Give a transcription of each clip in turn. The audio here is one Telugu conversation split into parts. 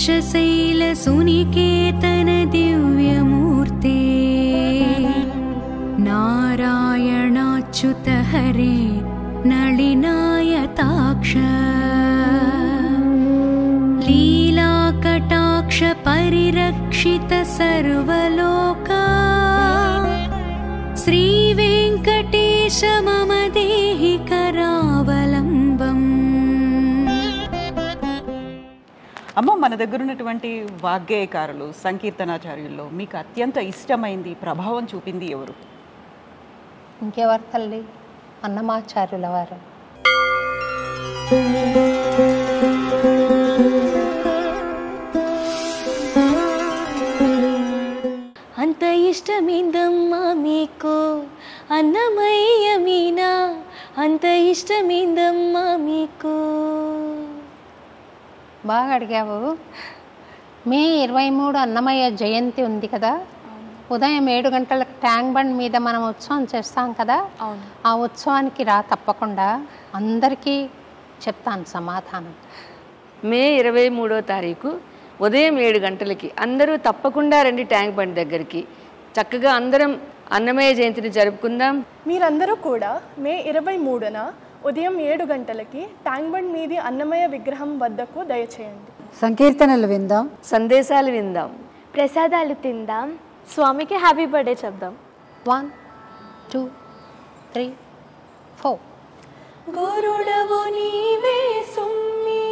शेषशैलसुनिकेतन दिव्यमूर्ते नारायणाच्युत हरे नलिनायताक्ष लीलाकटाक्ष परिरक्षित सर्वलोका श्रीवेङ्कटेश मम देहि करावलम्बम्। అమ్మ, మన దగ్గర ఉన్నటువంటి వాగ్గేయకారులు సంకీర్తనాచార్యుల్లో మీకు అత్యంత ఇష్టమైంది, ప్రభావం చూపింది ఎవరు? ఇంకెవరు తల్లి, అన్నమాచార్యుల వారు. అంత ఇష్టమేందమ్మా మీకు అన్నమయ్య మీనా, అంత ఇష్టమేందమ్మా మీకు. బాగా అడిగావు. మే 23 అన్నమయ్య జయంతి ఉంది కదా. ఉదయం 7 గంటలకు ట్యాంక్ బండ్ మీద మనం ఉత్సవం చేస్తాం కదా. ఆ ఉత్సవానికి రా, తప్పకుండా అందరికీ చెప్తాను సమాధానం. మే 23వ తారీఖు ఉదయం 7 గంటలకి అందరూ తప్పకుండా రండి ట్యాంక్ బండ్ దగ్గరికి. చక్కగా అందరం అన్నమయ్య జయంతిని జరుపుకుందాం. మీరందరూ కూడా మే 23న ఉదయం 7 గంటలకి ట్యాంక్ బండ్ మీది అన్నమయ్య విగ్రహం వద్దకు దయచేయండి. సంకీర్తనలు విందాం, సందేశాలు విందాం, ప్రసాదాలు తిందాం, స్వామికి హ్యాపీ బర్త్డే చెప్దాం. 1 2 3 4. గురుడవు నీవే సుమ్మి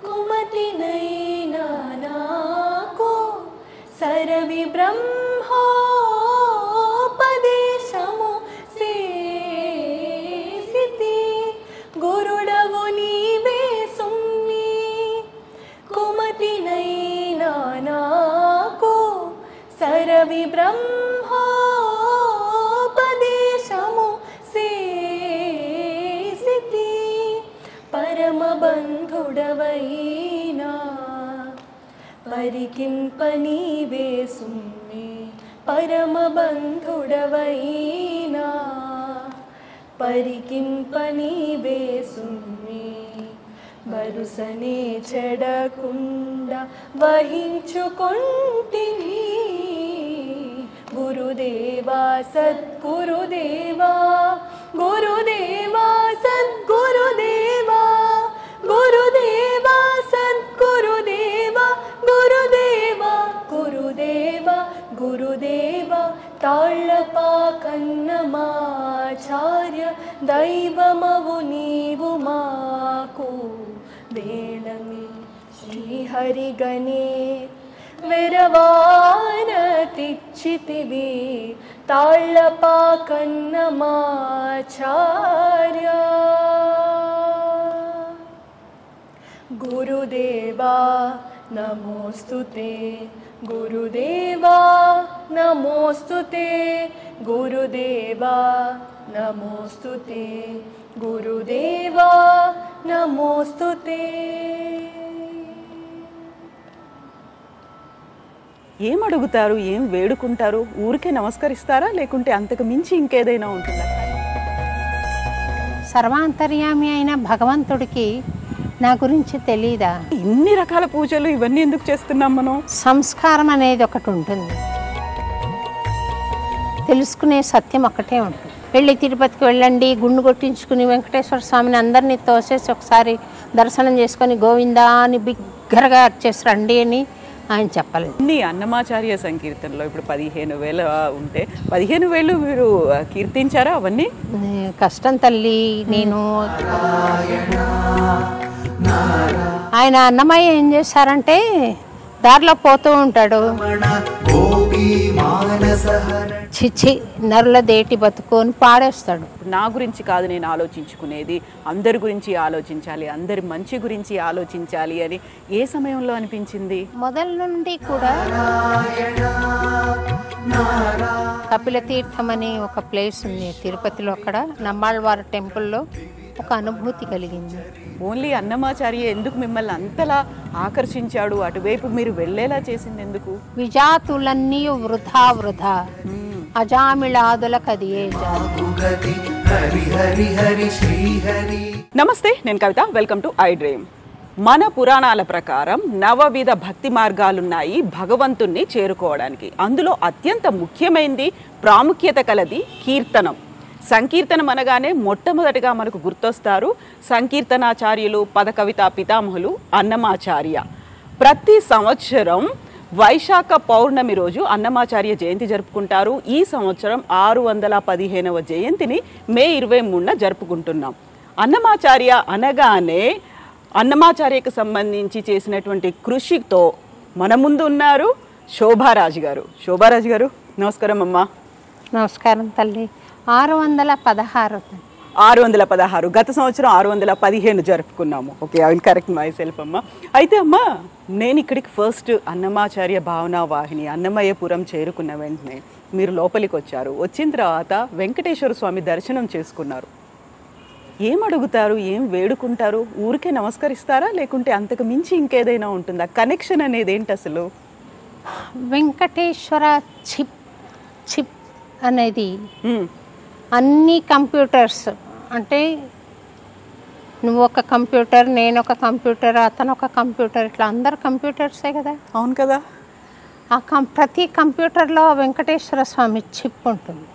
కుమతినైనా నాకు సరవి బ్రహ్మోపదేశము సేసితి. గురుడవు నీవే సుమ్మి కుమతినైనా నాకు సరవి బ్రహ్మోపదేశము సేసితి. పరమ బంధుడవైనా పరికింప నీవే సుమ్మి, పరమ బంధుడవైనా పరికింప నీవే సుమ్మి. బరుసనే చెడకుండా వహించుకొంటివి. గురుదేవా సద్గురుదేవా, గురుదేవా సద్గురుదేవా, గురుదేవా సద్గురుదేవా, గురుదేవా గురుదేవా గురుదేవా. తాళ్ళపాకన్నమాచార్య దైవమవు నీవు మాకు. వేళమి శ్రీహరిగణే వెరవాన తిచ్చితివి. తాళ్ళపాకన్నమాచార్య. గురుదేవా నమోస్తుతే, గురుదేవా నమోస్తుతే, గురుదేవా నమోస్తుతే, గురుదేవా నమోస్తుతే. ఏం అడుగుతారు, ఏం వేడుకుంటారు? ఊరికే నమస్కరిస్తారా, లేకుంటే అంతకు మించి ఇంకేదైనా ఉంటుందా? సర్వాంతర్యామి అయిన భగవంతుడికి నా గురించి తెలీదా? ఇన్ని రకాల పూజలు ఇవన్నీ ఎందుకు చేస్తున్నాం మనం? సంస్కారం అనేది ఒకటి ఉంటుంది, తెలుసుకునే సత్యం ఒకటే ఉంటుంది. వెళ్ళి తిరుపతికి వెళ్ళండి, గుండు కొట్టించుకుని వెంకటేశ్వర స్వామిని అందరినీ తోసేసి ఒకసారి దర్శనం చేసుకొని గోవిందా అని బిగ్గరగా వచ్చేసి రండి అని ఆయన చెప్పలేదు. ఇన్ని అన్నమాచార్య సంకీర్తనలో ఇప్పుడు 15,000 ఉంటే 15,000 మీరు కీర్తించారా? అవన్నీ కష్టం తల్లి. నేను ఆయన అన్నమయ్య ఏం చేశారంటే, దారిలో పోతూ ఉంటాడు, చిచ్చి నరుల దేటి బతుకొని పాడేస్తాడు. నా గురించి కాదు నేను ఆలోచించుకునేది, అందరి గురించి ఆలోచించాలి, అందరి మంచి గురించి ఆలోచించాలి అని ఏ సమయంలో అనిపించింది? మొదల నుండి కూడా కపిల తీర్థం అని ఒక ప్లేస్ ఉంది తిరుపతిలో, అక్కడ నమ్మాళ్ళవారి టెంపుల్లో ఒక అనుభూతి కలిగింది. ఓన్లీ అన్నమాచార్య ఎందుకు మిమ్మల్ని అంతలా ఆకర్షించాడు, అటువైపు మీరు వెళ్ళేలా చేసింది ఎందుకు? విజాతులన్నీ వృధా వృధా, అజామిళాదుల కదియే నమస్తే, నేను Kavitha. Welcome to iDream. మన పురాణాల ప్రకారం నవవిధ భక్తి మార్గాలున్నాయి భగవంతుణ్ణి చేరుకోవడానికి. అందులో అత్యంత ముఖ్యమైనది, ప్రాముఖ్యత కలది కీర్తనం. సంకీర్తనం అనగానే మొట్టమొదటిగా మనకు గుర్తొస్తారు సంకీర్తనాచార్యులు, పదకవితా పితామహులు అన్నమాచార్య. ప్రతి సంవత్సరం వైశాఖ పౌర్ణమి రోజు అన్నమాచార్య జయంతి జరుపుకుంటారు. ఈ సంవత్సరం 615వ జయంతిని మే 23న జరుపుకుంటున్నాం. అన్నమాచార్య అనగానే అన్నమాచార్యకు సంబంధించి చేసినటువంటి కృషితో మన ముందు ఉన్నారు శోభారాజు గారు. శోభారాజు గారు నమస్కారం అమ్మా. నమస్కారం తల్లి. 616. 616. గత సంవత్సరం 615 జరుపుకున్నాము. Okay, I will correct myself అమ్మ. అయితే అమ్మా, నేను ఇక్కడికి ఫస్ట్ అన్నమాచార్య భావనా వాహిని అన్నమయ్యపురం చేరుకున్న వెంటనే మీరు లోపలికి వచ్చారు. వచ్చిన తర్వాత వెంకటేశ్వర స్వామి దర్శనం చేసుకున్నారు. ఏం అడుగుతారు, ఏం వేడుకుంటారు? ఊరికే నమస్కరిస్తారా, లేకుంటే అంతకు మించి ఇంకేదైనా ఉంటుందా? కనెక్షన్ అనేది ఏంటి అసలు? వెంకటేశ్వర చిప్ అనేది అన్ని కంప్యూటర్స్, అంటే నువ్వు ఒక కంప్యూటర్, నేను ఒక కంప్యూటర్, అతను ఒక కంప్యూటర్, ఇట్లా అందరు కంప్యూటర్సే కదా. అవును కదా. ప్రతి కంప్యూటర్లో వెంకటేశ్వర స్వామి చిప్ ఉంటుంది.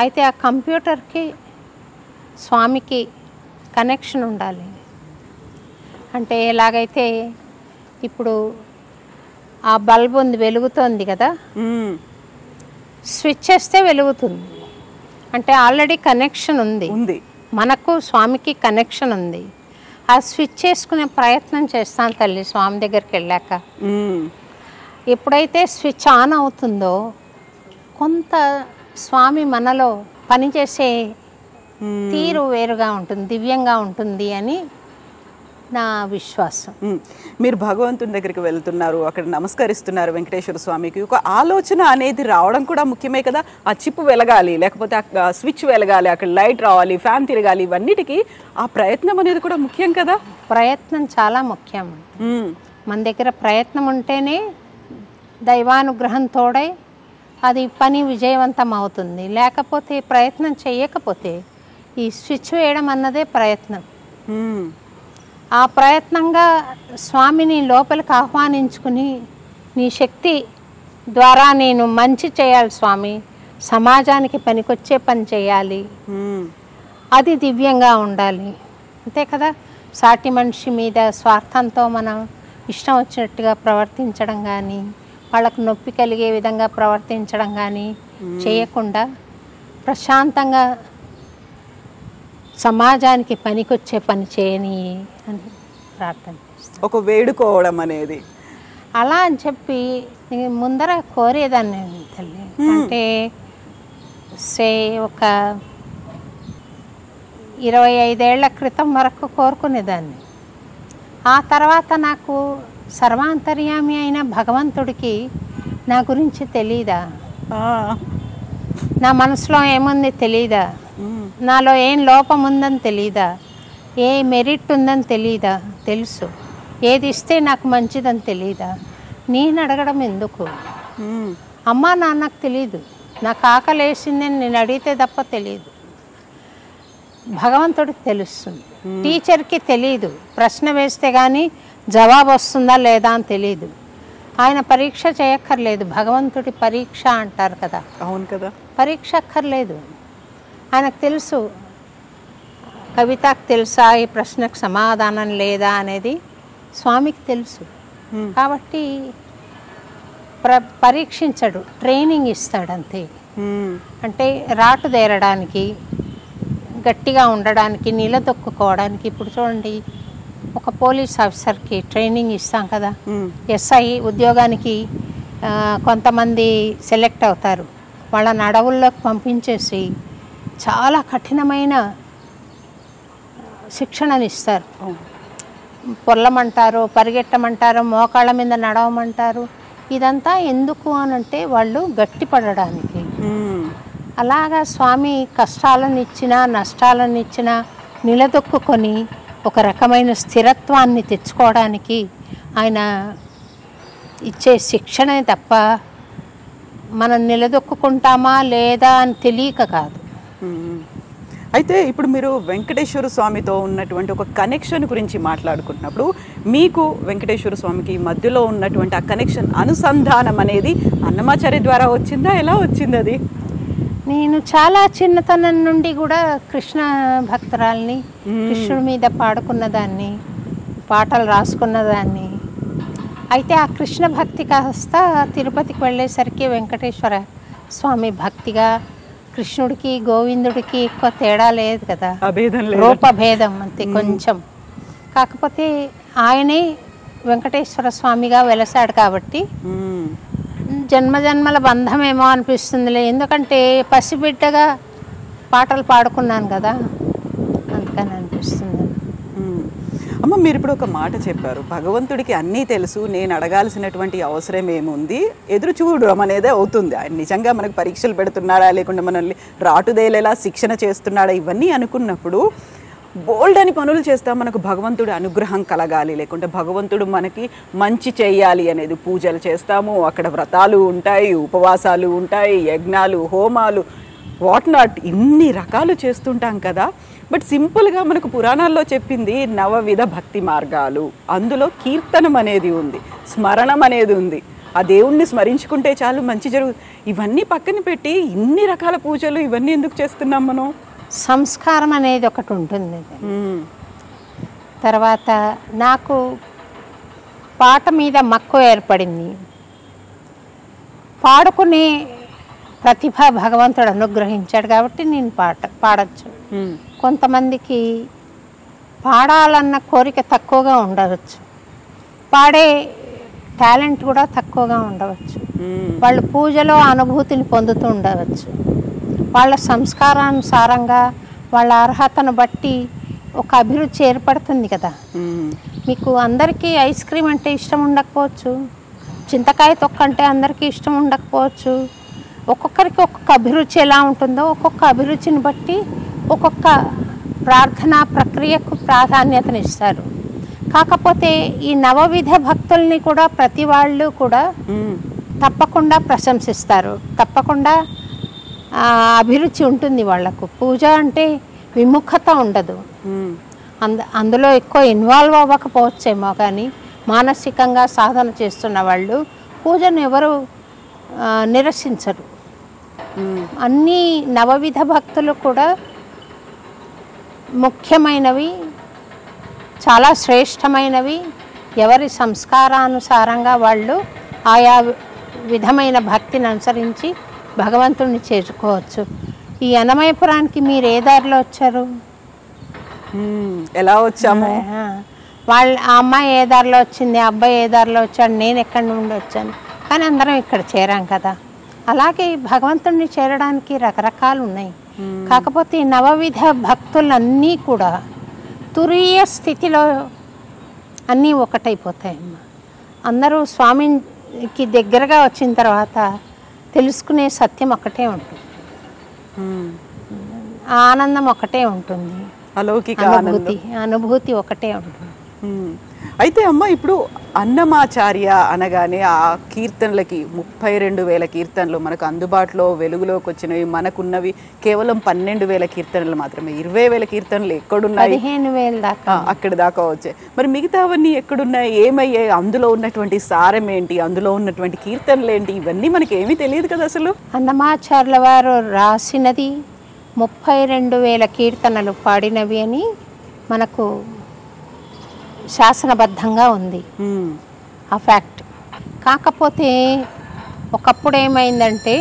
అయితే ఆ కంప్యూటర్కి స్వామికి కనెక్షన్ ఉండాలి. అంటే ఎలాగైతే ఇప్పుడు ఆ బల్బ్ ఉంది, వెలుగుతోంది కదా, స్విచ్ చేస్తే వెలుగుతుంది. అంటే ఆల్రెడీ కనెక్షన్ ఉంది, మనకు స్వామికి కనెక్షన్ ఉంది. ఆ స్విచ్ చేసుకునే ప్రయత్నం చేస్తాను తల్లి స్వామి దగ్గరికి వెళ్ళాక. ఎప్పుడైతే స్విచ్ ఆన్ అవుతుందో కొంత స్వామి మనలో పనిచేసే తీరు వేరుగా ఉంటుంది, దివ్యంగా ఉంటుంది అని నా విశ్వాసం. మీరు భగవంతుని దగ్గరికి వెళ్తున్నారు, అక్కడ నమస్కరిస్తున్నారు వెంకటేశ్వర స్వామికి. ఒక ఆలోచన అనేది రావడం కూడా ముఖ్యమే కదా. ఆ చిప్ వెలగాలి, లేకపోతే ఆ స్విచ్ వెలగాలి, అక్కడ లైట్ రావాలి, ఫ్యాన్ తిరగాలి, ఇవన్నిటికీ ఆ ప్రయత్నం అనేది కూడా ముఖ్యం కదా. ప్రయత్నం చాలా ముఖ్యం. మన దగ్గర ప్రయత్నం ఉంటేనే దైవానుగ్రహం తోడై అది పని విజయవంతం అవుతుంది. లేకపోతే ప్రయత్నం చేయకపోతే ఈ స్విచ్ వేయడం అన్నదే ప్రయత్నం. ఆ ప్రయత్నంగా స్వామిని లోపలికి ఆహ్వానించుకుని, నీ శక్తి ద్వారా నేను మంచి చేయాలి స్వామి, సమాజానికి పనికొచ్చే పని చేయాలి, అది దివ్యంగా ఉండాలి. అంతే కదా. సాటి మనిషి మీద స్వార్థంతో మనం ఇష్టం వచ్చినట్టుగా ప్రవర్తించడం కానీ, వాళ్ళకు నొప్పి కలిగే విధంగా ప్రవర్తించడం కానీ చేయకుండా ప్రశాంతంగా సమాజానికి పనికొచ్చే పని చేయని అని ప్రార్థన చేస్తాను. ఒక వేడుకోవడం అనేది అలా అని చెప్పి ముందర కోరేదాన్ని తల్లి. అంటే ఒక 25 ఏళ్ల క్రితం వరకు కోరుకునేదాన్ని. ఆ తర్వాత నాకు సర్వాంతర్యామి అయిన భగవంతుడికి నా గురించి తెలీదా, నా మనసులో ఏముంది తెలీదా, నాలో ఏం లోపం ఉందని తెలీదా, ఏ మెరిట్ ఉందని తెలీదా? తెలుసు. ఏది ఇస్తే నాకు మంచిదని తెలీదా? నేను అడగడం ఎందుకు? అమ్మా నాన్నకు తెలీదు, నాకు ఆకలి వేసిందని నేను అడిగితే తప్ప తెలీదు. భగవంతుడికి తెలుస్తుంది. టీచర్కి తెలీదు, ప్రశ్న వేస్తే కానీ జవాబు వస్తుందా లేదా అని తెలీదు. ఆయన పరీక్ష చేయక్కర్లేదు. భగవంతుడి పరీక్ష అంటారు కదా. అవును కదా. పరీక్ష అక్కర్లేదు, ఆయనకు తెలుసు. కవితకు తెలుసా ఈ ప్రశ్నకు సమాధానం లేదా అనేది స్వామికి తెలుసు. కాబట్టి పరీక్షించడు, ట్రైనింగ్ ఇస్తాడు అంతే. అంటే రాటు దేరడానికి, గట్టిగా ఉండడానికి, నిలదొక్కుకోవడానికి. ఇప్పుడు చూడండి, ఒక పోలీస్ ఆఫీసర్కి ట్రైనింగ్ ఇస్తాం కదా. ఎస్ఐ ఉద్యోగానికి కొంతమంది సెలెక్ట్ అవుతారు, వాళ్ళని అడవుల్లోకి పంపించేసి చాలా కఠినమైన శిక్షణని ఇస్తారు. పొర్లమంటారు, పరిగెట్టమంటారు, మోకాళ్ళ మీద నడవమంటారు. ఇదంతా ఎందుకు అనంటే వాళ్ళు గట్టిపడడానికి. అలాగా స్వామి కష్టాలను ఇచ్చినా నష్టాలను ఇచ్చినా నిలదొక్కుని ఒక రకమైన స్థిరత్వాన్ని తెచ్చుకోవడానికి ఆయన ఇచ్చే శిక్షణే తప్ప మనం నిలదొక్కుంటామా లేదా అని తెలియక కాదు. అయితే ఇప్పుడు మీరు వెంకటేశ్వర స్వామితో ఉన్నటువంటి ఒక కనెక్షన్ గురించి మాట్లాడుకుంటున్నప్పుడు మీకు వెంకటేశ్వర స్వామికి మధ్యలో ఉన్నటువంటి ఆ కనెక్షన్ అనుసంధానం అనేది అన్నమాచార్య ద్వారా వచ్చిందా, ఎలా వచ్చింది అది? నేను చాలా చిన్నతనం నుండి కూడా కృష్ణ భక్తురాల్ని, కృష్ణుడి మీద పాడుకున్న దాన్ని, పాటలు రాసుకున్న దాన్ని. అయితే ఆ కృష్ణ భక్తి కాస్త తిరుపతికి వెళ్ళేసరికి వెంకటేశ్వర స్వామి భక్తిగా, కృష్ణుడికి గోవిందుడికి ఎక్కువ తేడా లేదు కదా, రూపభేదం అంతే కొంచెం. కాకపోతే ఆయనే వెంకటేశ్వర స్వామిగా వెలసాడు కాబట్టి జన్మజన్మల బంధమేమో అనిపిస్తుందిలే. ఎందుకంటే పసిబిడ్డగా పాటలు పాడుకున్నాను కదా, అందుకని అనిపిస్తుంది. అమ్మ, మీరు ఇప్పుడు ఒక మాట చెప్పారు, భగవంతుడికి అన్నీ తెలుసు, నేను అడగాల్సినటువంటి అవసరం ఏముంది, ఎదురు చూడడం అనేదే అవుతుంది. ఆయన నిజంగా మనకు పరీక్షలు పెడుతున్నాడా, లేకుంటే మనల్ని రాటుదేలేలా శిక్షణ చేస్తున్నాడా, ఇవన్నీ అనుకున్నప్పుడు బోల్డ్ అని పనులు చేస్తాం. మనకు భగవంతుడి అనుగ్రహం కలగాలి, లేకుంటే భగవంతుడు మనకి మంచి చేయాలి అనేది పూజలు చేస్తాము, అక్కడ వ్రతాలు ఉంటాయి, ఉపవాసాలు ఉంటాయి, యజ్ఞాలు, హోమాలు, వాట్ నాట్, ఇన్ని రకాలు చేస్తుంటాం కదా. బట్ సింపుల్గా మనకు పురాణాల్లో చెప్పింది నవవిధ భక్తి మార్గాలు, అందులో కీర్తనం అనేది ఉంది, స్మరణం అనేది ఉంది. ఆ దేవుణ్ణి స్మరించుకుంటే చాలు మంచి జరుగుతుంది. ఇవన్నీ పక్కన పెట్టి ఇన్ని రకాల పూజలు ఇవన్నీ ఎందుకు చేస్తున్నాం మనం? సంస్కారం అనేది ఒకటి ఉంటుంది. తర్వాత నాకు పాట మీద మక్కువ ఏర్పడింది. పాడుకునే ప్రతిభ భగవంతుడు అనుగ్రహించాడు కాబట్టి నేను పాడచ్చు. కొంతమందికి పాడాలన్న కోరిక తక్కువగా ఉండవచ్చు, పాడే టాలెంట్ కూడా తక్కువగా ఉండవచ్చు. వాళ్ళు పూజలో అనుభూతిని పొందుతూ ఉండవచ్చు. వాళ్ళ సంస్కారానుసారంగా వాళ్ళ అర్హతను బట్టి ఒక అభిరుచి ఏర్పడుతుంది కదా. మీకు అందరికీ ఐస్ క్రీమ్ అంటే ఇష్టం ఉండకపోవచ్చు, చింతకాయ తొక్క అంటే అందరికీ ఇష్టం ఉండకపోవచ్చు. ఒక్కొక్కరికి ఒక్కొక్క అభిరుచి ఎలా ఉంటుందో ఒక్కొక్క అభిరుచిని బట్టి ఒక్కొక్క ప్రార్థనా ప్రక్రియకు ప్రాధాన్యతనిస్తారు. కాకపోతే ఈ నవవిధ భక్తుల్ని కూడా ప్రతి వాళ్ళు కూడా తప్పకుండా ప్రశంసిస్తారు, తప్పకుండా అభిరుచి ఉంటుంది వాళ్లకు. పూజ అంటే విముఖత ఉండదు, అందులో ఎక్కువ ఇన్వాల్వ్ అవ్వకపోవచ్చేమో, కానీ మానసికంగా సాధన చేస్తున్న వాళ్ళు పూజను ఎవరు నిరసించరు. అన్ని నవవిధ భక్తులు కూడా ముఖ్యమైనవి, చాలా శ్రేష్టమైనవి. ఎవరి సంస్కారానుసారంగా వాళ్ళు ఆయా విధమైన భక్తిని అనుసరించి భగవంతుడిని చేరుకోవచ్చు. ఈ అన్నమయపురానికి మీరు ఏ దారిలో వచ్చారు? ఎలా వచ్చాము? వాళ్ళ ఆ అమ్మాయి ఏ దారిలో వచ్చింది, ఆ అబ్బాయి ఏ దారిలో వచ్చాడు, నేను ఎక్కడి నుండి వచ్చాను, కానీ అందరం ఇక్కడ చేరాం కదా. అలాగే భగవంతుడిని చేరడానికి రకరకాలు ఉన్నాయి. కాకపోతే ఈ నవవిధ భక్తులన్నీ కూడా తురీయ స్థితిలో అన్నీ ఒకటైపోతాయమ్మ. అందరూ స్వామికి దగ్గరగా వచ్చిన తర్వాత తెలుసుకునే సత్యం ఒకటే ఉంటుంది, ఆనందం ఒకటే ఉంటుంది, అనుభూతి ఒకటే ఉంటుంది. అయితే అమ్మ, ఇప్పుడు అన్నమాచార్య అనగానే ఆ కీర్తనలకి 32,000 కీర్తనలు మనకు అందుబాటులో వెలుగులోకి వచ్చినవి, మనకున్నవి కేవలం 12,000 కీర్తనలు మాత్రమే. 20,000 కీర్తనలు ఎక్కడున్నాయి? 15,000 దాకా, అక్కడి దాకా వచ్చాయి. మరి మిగతావన్నీ ఎక్కడున్నాయి, ఏమయ్యాయి, అందులో ఉన్నటువంటి సారం ఏంటి, అందులో ఉన్నటువంటి కీర్తనలు ఏంటి, ఇవన్నీ మనకి ఏమీ తెలియదు కదా అసలు. అన్నమాచార్యుల వారు రాసినది 32,000 కీర్తనలు పాడినవి అని మనకు శాసనబద్ధంగా ఉంది ఆ ఫ్యాక్ట్. కాకపోతే ఒకప్పుడు ఏమైందంటే,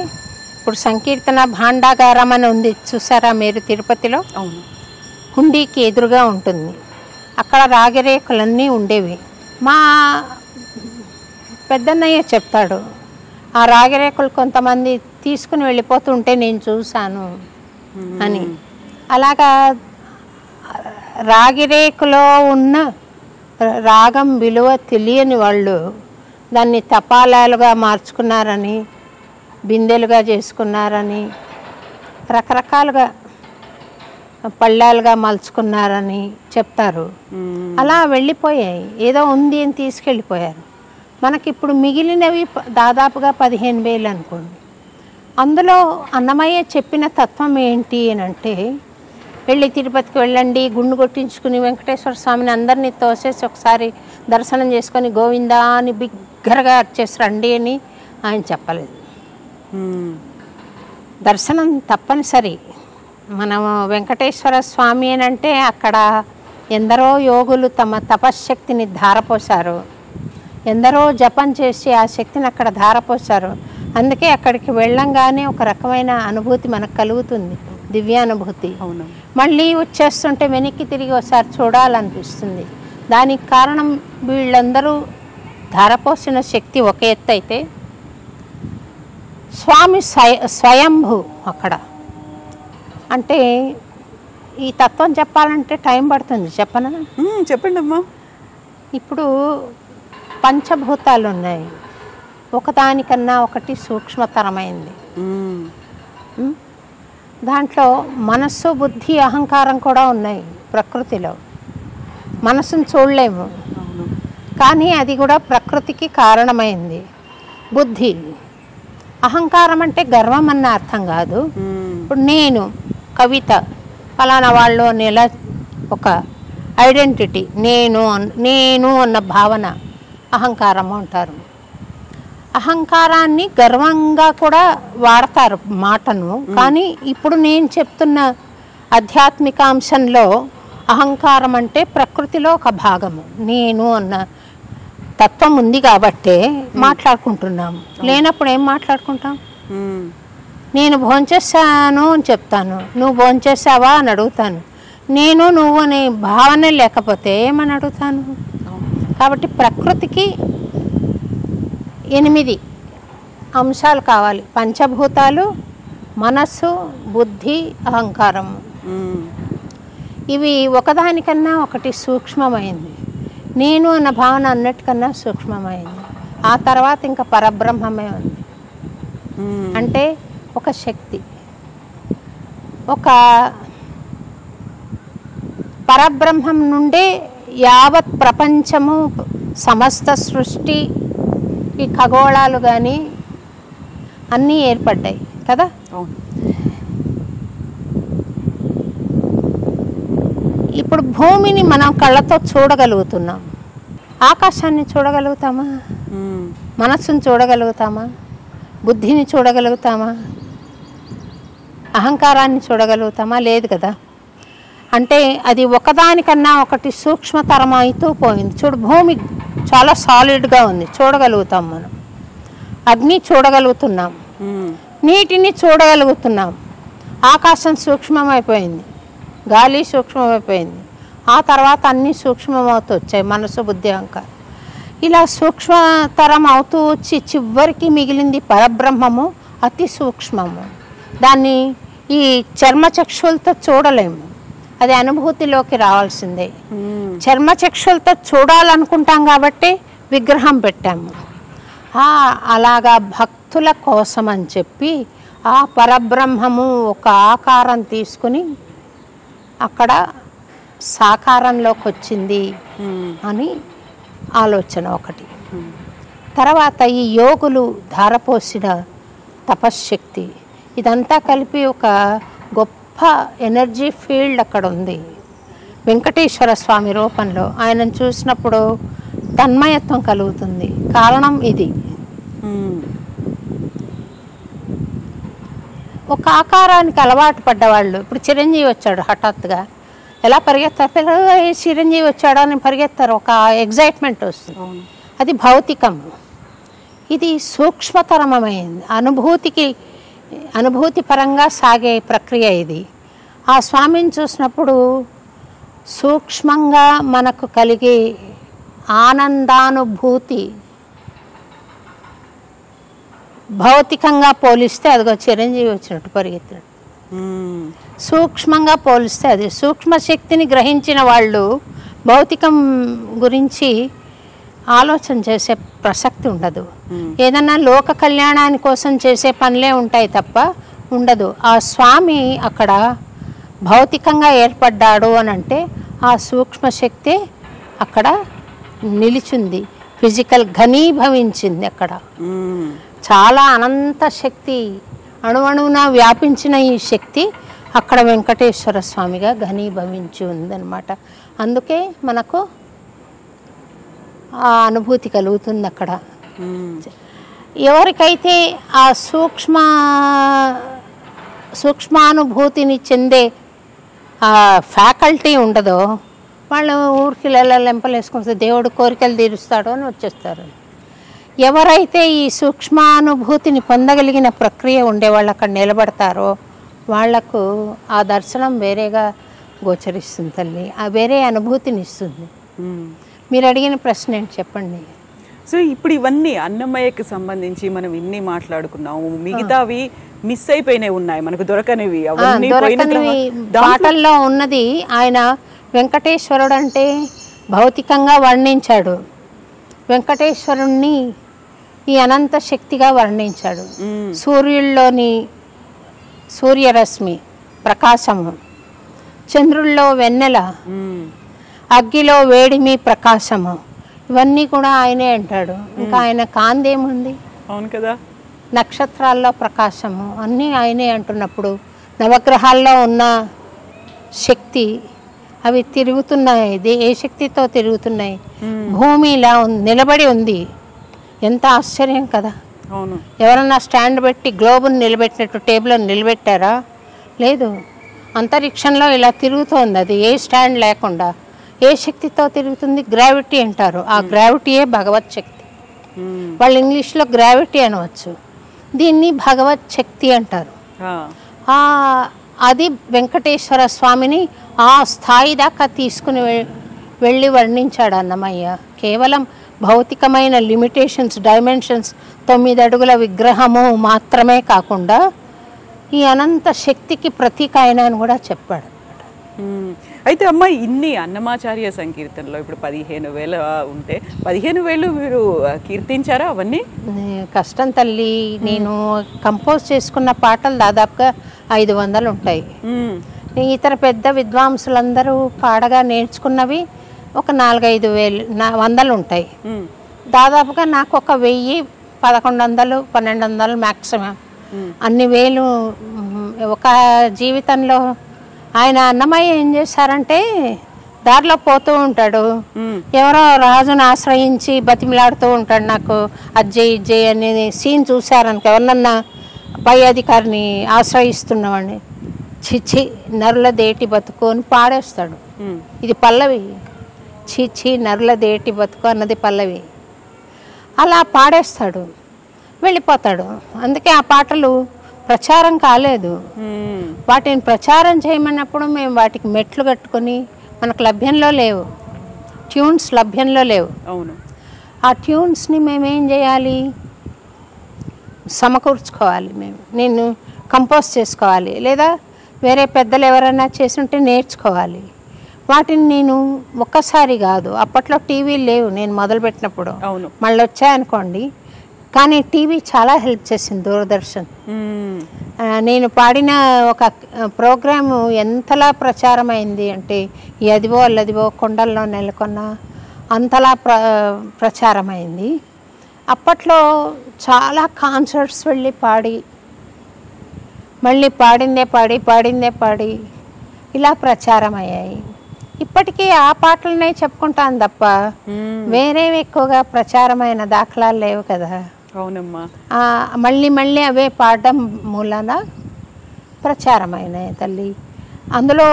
ఇప్పుడు సంకీర్తన భాండాగారం అని ఉంది చూసారా మీరు తిరుపతిలో? అవును. హుండీకి ఎదురుగా ఉంటుంది, అక్కడ రాగిరేకులన్నీ ఉండేవి. మా పెద్దన్నయ్య చెప్తాడు, ఆ రాగిరేకులు కొంతమంది తీసుకుని వెళ్ళిపోతుంటే నేను చూశాను అని. అలాగా రాగిరేకులో ఉన్న రాగం విలువ తెలియని వాళ్ళు దాన్ని తపాలాలుగా మార్చుకున్నారని, బిందెలుగా చేసుకున్నారని, రకరకాలుగా పళ్ళాలుగా మలుచుకున్నారని చెప్తారు. అలా వెళ్ళిపోయాయి, ఏదో ఉంది అని తీసుకెళ్ళిపోయారు. మనకిప్పుడు మిగిలినవి దాదాపుగా 15,000 అనుకోండి. అందులో అన్నమయ్య చెప్పిన తత్వం ఏంటి అని అంటే, వెళ్ళి తిరుపతికి వెళ్ళండి, గుండు కొట్టించుకుని వెంకటేశ్వర స్వామిని అందరినీ తోసేసి ఒకసారి దర్శనం చేసుకొని గోవిందా అని బిగ్గరగా అర్చేసి రండి అని ఆయన చెప్పలేదు. దర్శనం తప్పనిసరి. మనం వెంకటేశ్వర స్వామి అని అంటే అక్కడ ఎందరో యోగులు తమ తపశ్శక్తిని ధారపోశారు, ఎందరో జపం చేసి ఆ శక్తిని అక్కడ ధారపోశారు. అందుకే అక్కడికి వెళ్ళంగానే ఒక రకమైన అనుభూతి మనకు కలుగుతుంది, దివ్యానుభూతి. మళ్ళీ వచ్చేస్తుంటే వెనక్కి తిరిగి ఒకసారి చూడాలనిపిస్తుంది. దానికి కారణం వీళ్ళందరూ ధారపోసిన శక్తి ఒక ఎత్తు అయితే, స్వామి స్వయంభూ అక్కడ. అంటే ఈ తత్వం చెప్పాలంటే టైం పడుతుంది, చెప్పనా? చెప్పండి అమ్మా. ఇప్పుడు పంచభూతాలు ఉన్నాయి, ఒకదానికన్నా ఒకటి సూక్ష్మతరమైంది. దాంట్లో మనస్సు, బుద్ధి, అహంకారం కూడా ఉన్నాయి ప్రకృతిలో. మనసును చూడలేము, కానీ అది కూడా ప్రకృతికి కారణమైంది. బుద్ధి, అహంకారం అంటే గర్వం అన్న అర్థం కాదు. ఇప్పుడు నేను కవిత ఫలానా వాళ్ళు అనేలా ఒక ఐడెంటిటీ, నేను అన్న భావన అహంకారం అంటారు. అహంకారాన్ని గర్వంగా కూడా వాడతారు మాటను. కానీ ఇప్పుడు నేను చెప్తున్న ఆధ్యాత్మికాంశంలో అహంకారం అంటే ప్రకృతిలో ఒక భాగము. నేను అన్న తత్వం ఉంది కాబట్టే మాట్లాడుకుంటున్నాము. లేనప్పుడు ఏం మాట్లాడుకుంటాం? నేను భోంచేసాను అని చెప్తాను, నువ్వు భోంచేసావా అని అడుగుతాను. నేను నువ్వు అనే భావన లేకపోతే ఏమని అడుగుతాను? కాబట్టి ప్రకృతికి 8 అంశాలు కావాలి: పంచభూతాలు, మనస్సు, బుద్ధి, అహంకారము. ఇవి ఒకదానికన్నా ఒకటి సూక్ష్మమైంది. నేను అన్న భావన అన్నిటికన్నా సూక్ష్మమైంది. ఆ తర్వాత ఇంకా పరబ్రహ్మమే ఉంది. అంటే ఒక శక్తి, ఒక పరబ్రహ్మం నుండే యావత్ ప్రపంచము, సమస్త సృష్టి, ఈ ఖగోళాలు కానీ అన్నీ ఏర్పడ్డాయి కదా. ఇప్పుడు భూమిని మనం కళ్ళతో చూడగలుగుతున్నాం, ఆకాశాన్ని చూడగలుగుతామా? మనస్సును చూడగలుగుతామా? బుద్ధిని చూడగలుగుతామా? అహంకారాన్ని చూడగలుగుతామా? లేదు కదా. అంటే అది ఒకదానికన్నా ఒకటి సూక్ష్మతరం అవుతూ పోయింది. చూడు, భూమి చాలా సాలిడ్గా ఉంది, చూడగలుగుతాం మనం. అగ్ని చూడగలుగుతున్నాం, నీటిని చూడగలుగుతున్నాం. ఆకాశం సూక్ష్మమైపోయింది, గాలి సూక్ష్మమైపోయింది. ఆ తర్వాత అన్నీ సూక్ష్మమవుతూ వచ్చాయి, మనసు, బుద్ధి, అహంకారం. ఇలా సూక్ష్మతరం అవుతూ వచ్చి చివరికి మిగిలింది పరబ్రహ్మము, అతి సూక్ష్మము. దాన్ని ఈ చర్మచక్షులతో చూడలేము, అది అనుభూతిలోకి రావాల్సిందే. చర్మచక్షులతో చూడాలనుకుంటాం కాబట్టి విగ్రహం పెట్టాము. అలాగా భక్తుల కోసం అని చెప్పి ఆ పరబ్రహ్మము ఒక ఆకారం తీసుకుని అక్కడ సాకారంలోకి వచ్చింది అని ఆలోచన ఒకటి. తర్వాత ఈ యోగులు ధారపోసిన తపశ్శక్తి, ఇదంతా కలిపి ఒక గొప్ప ఎనర్జీ ఫీల్డ్ అక్కడ ఉంది. వెంకటేశ్వర స్వామి రూపంలో ఆయనను చూసినప్పుడు తన్మయత్వం కలుగుతుంది. కారణం ఇది. ఒక ఆకారానికి అలవాటు పడ్డవాళ్ళు, ఇప్పుడు చిరంజీవి వచ్చాడు హఠాత్తుగా, ఎలా పరిగెత్తారు పిల్లలు, చిరంజీవి వచ్చాడు అని పరిగెత్తారు, ఒక ఎగ్జైట్మెంట్ వస్తుంది. అది భౌతికం. ఇది సూక్ష్మతరమైంది, అనుభూతి పరంగా సాగే ప్రక్రియ ఇది. ఆ స్వామిని చూసినప్పుడు సూక్ష్మంగా మనకు కలిగే ఆనందానుభూతి భౌతికంగా పోలిస్తే అదిగో చిరంజీవి వచ్చినట్టు పరిగెత్తాడు. సూక్ష్మంగా పోలిస్తే అది సూక్ష్మ శక్తిని గ్రహించిన వాళ్ళు భౌతికం గురించి ఆలోచన చేసే ప్రసక్తి ఉండదు. ఏదన్నా లోక కళ్యాణాని కోసం చేసే పనులే ఉంటాయి తప్ప ఉండదు. ఆ స్వామి అక్కడ భౌతికంగా ఏర్పడ్డాడు అని అంటే ఆ సూక్ష్మశక్తి అక్కడ నిలిచింది, ఫిజికల్ ఘనీభవించింది. అక్కడ చాలా అనంత శక్తి, అణువణువున వ్యాపించిన ఈ శక్తి అక్కడ వెంకటేశ్వర స్వామిగా ఘనీభవించి ఉందన్నమాట. అందుకే మనకు ఆ అనుభూతి కలుగుతుంది అక్కడ. ఎవరికైతే ఆ సూక్ష్మానుభూతిని చెందే ఆ ఫ్యాకల్టీ ఉండదో వాళ్ళు ఊరికి లెంపలేసుకుంటే దేవుడు కోరికలు తీరుస్తాడు అని వచ్చేస్తారు. ఎవరైతే ఈ సూక్ష్మానుభూతిని పొందగలిగిన ప్రక్రియ ఉండే వాళ్ళు అక్కడ నిలబడతారో వాళ్లకు ఆ దర్శనం వేరేగా గోచరిస్తుంది తల్లి, ఆ వేరే అనుభూతిని ఇస్తుంది. మీరు అడిగిన ప్రశ్న ఏంటి చెప్పండి. సో ఇప్పుడు ఇవన్నీ అన్నమయ్యకి సంబంధించి మనం ఇన్ని మాట్లాడుకున్నాము, మిగతావి మిస్ అయిపోయినవి ఉన్నాయి, మనకు దొరకనివి. దొరకనివి పాటల్లో ఉన్నది ఆయన వెంకటేశ్వరుడు అంటే భౌతికంగా వర్ణించాడు, వెంకటేశ్వరుణ్ణి ఈ అనంత శక్తిగా వర్ణించాడు. సూర్యుల్లోని సూర్యరశ్మి ప్రకాశము, చంద్రుల్లో వెన్నెల, అగ్గిలో వేడిమి ప్రకాశము, ఇవన్నీ కూడా ఆయనే అంటాడు. ఇంకా ఆయన కాందేముంది? అవును కదా. నక్షత్రాల్లో ప్రకాశము అన్నీ ఆయనే అంటున్నప్పుడు నవగ్రహాల్లో ఉన్న శక్తి అవి తిరుగుతున్నాయి. ఏ శక్తితో తిరుగుతున్నాయి? భూమి ఇలా నిలబడి ఉంది. ఎంత ఆశ్చర్యం కదా. అవును. ఎవరన్నా స్టాండ్ పెట్టి గ్లోబుని నిలబెట్టినట్టు టేబుల్ నిలబెట్టారా? లేదు. అంతరిక్షంలో ఇలా తిరుగుతోంది, అది ఏ స్టాండ్ లేకుండా. ఏ శక్తితో తిరుగుతుంది? గ్రావిటీ అంటారు. ఆ గ్రావిటీయే భగవత్ శక్తి. వాళ్ళు ఇంగ్లీష్లో గ్రావిటీ అనవచ్చు, దీన్ని భగవత్ శక్తి అంటారు. అది వెంకటేశ్వర స్వామిని ఆ స్థాయి దాకా తీసుకుని వెళ్ళి వర్ణించాడు అన్నమయ్య. కేవలం భౌతికమైన లిమిటేషన్స్, డైమెన్షన్స్, 9 అడుగుల విగ్రహము మాత్రమే కాకుండా ఈ అనంత శక్తికి ప్రతీక ఆయన అని కూడా చెప్పాడు. అయితే అమ్మ, ఇన్ని అన్నమాచార్య సంకీర్తనలో ఇప్పుడు 15,000 ఉంటే 15,000 మీరు కీర్తించారా? అవన్నీ కష్టం తల్లి. నేను కంపోజ్ చేసుకున్న పాటలు దాదాపుగా 500 ఉంటాయి. ఇతర పెద్ద విద్వాంసులందరూ పాడగా నేర్చుకున్నవి ఒక 4-5 ఉంటాయి. దాదాపుగా నాకు ఒక 1000, 1100, 1200 మ్యాక్సిమం. అన్ని వేలు ఒక జీవితంలో. ఆయన అన్నమయ్య ఏం చేశారంటే దారిలో పోతూ ఉంటాడు, ఎవరో రాజును ఆశ్రయించి బతిమిలాడుతూ ఉంటాడు, నాకు అజ్జయ్ ఇజ్జయ్ అనేది సీన్ చూశారనుకో, ఎవరినన్నా పై అధికారిని ఆశ్రయిస్తున్నామని, చిచ్చి నరుల దేటి బతుకు అని పాడేస్తాడు. ఇది పల్లవి. చిచ్చి నరుల దేటి బతుకు అన్నది పల్లవి. అలా పాడేస్తాడు, వెళ్ళిపోతాడు. అందుకే ఆ పాటలు ప్రచారం కాలేదు. వాటిని ప్రచారం చేయమన్నప్పుడు మేము వాటికి మెట్లు కట్టుకొని, మనకు లభ్యంలో లేవు, ట్యూన్స్ లభ్యంలో లేవు. అవును. ఆ ట్యూన్స్ని మేమేం చేయాలి? సమకూర్చుకోవాలి. నేను కంపోజ్ చేసుకోవాలి, లేదా వేరే పెద్దలు ఎవరైనా చేస్తుంటే నేర్చుకోవాలి. వాటిని నేను ఒక్కసారి కాదు, అప్పట్లో టీవీలు లేవు నేను మొదలుపెట్టినప్పుడు. అవును. మళ్ళీ వచ్చాయనుకోండి, కానీ టీవీ చాలా హెల్ప్ చేసింది, దూరదర్శన్. నేను పాడిన ఒక ప్రోగ్రాము ఎంతలా ప్రచారమైంది అంటే, అదివో అల్లదివో కొండల్లో నెలకొన్న అంతలా ప్రచారమైంది. అప్పట్లో చాలా కాన్సర్ట్స్ వెళ్ళి పాడి, మళ్ళీ పాడిందే పాడి ఇలా ప్రచారం అయ్యాయి. ఇప్పటికీ ఆ పాటలనే చెప్పుకుంటాను తప్ప వేరేవి ఎక్కువగా ప్రచారమైన దాఖలాలు లేవు కదా. అవునమ్మా. మళ్ళీ అవే పాడడం మూలన ప్రచారమైనాయి తల్లి. అందులో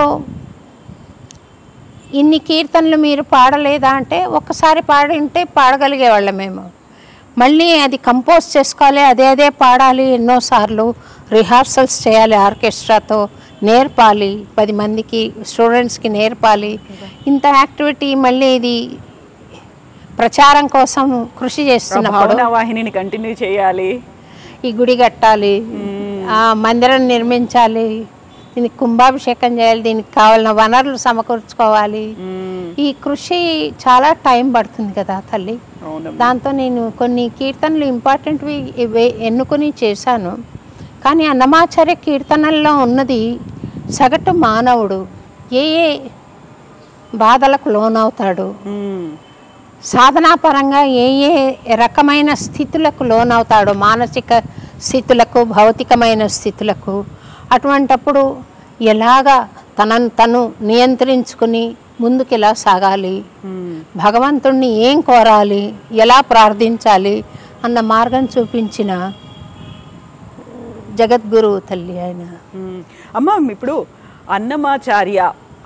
ఇన్ని కీర్తనలు మీరు పాడలేదా అంటే, ఒక్కసారి పాడింటే పాడగలిగేవాళ్ళం మేము. మళ్ళీ అది కంపోజ్ చేసుకోవాలి, అదే పాడాలి, ఎన్నోసార్లు రిహార్సల్స్ చేయాలి, ఆర్కెస్ట్రాతో నేర్పాలి, 10 మందికి స్టూడెంట్స్కి నేర్పాలి. ఇంత యాక్టివిటీ మళ్ళీ ఇది ప్రచారం కోసం కృషి చేస్తున్నప్పుడు వాహినిని కంటిన్యూ చేయాలి, ఈ గుడి కట్టాలి, ఆ మందిరం నిర్మించాలి, దీనికి కుంభాభిషేకం చేయాలి, దీనికి కావాలన్న వనరులు సమకూర్చుకోవాలి. ఈ కృషి చాలా టైం పడుతుంది కదా తల్లి. దాంతో నేను కొన్ని కీర్తనలు ఇంపార్టెంట్వి ఎన్నుకొని చేశాను. కానీ అన్నమాచార్య కీర్తనల్లో ఉన్నది సగటు మానవుడు ఏ బాధలకు లోనవుతాడు, సాధనాపరంగా ఏ రకమైన స్థితులకు లోనవుతాడు, మానసిక స్థితులకు, భౌతికమైన స్థితులకు. అటువంటప్పుడు ఎలాగా తనను తను నియంత్రించుకుని ముందుకు ఎలా సాగాలి, భగవంతుణ్ణి ఏం కోరాలి, ఎలా ప్రార్థించాలి అన్న మార్గం చూపించిన జగద్గురువు తల్లి ఆయన. అమ్మ ఇప్పుడు అన్నమాచార్య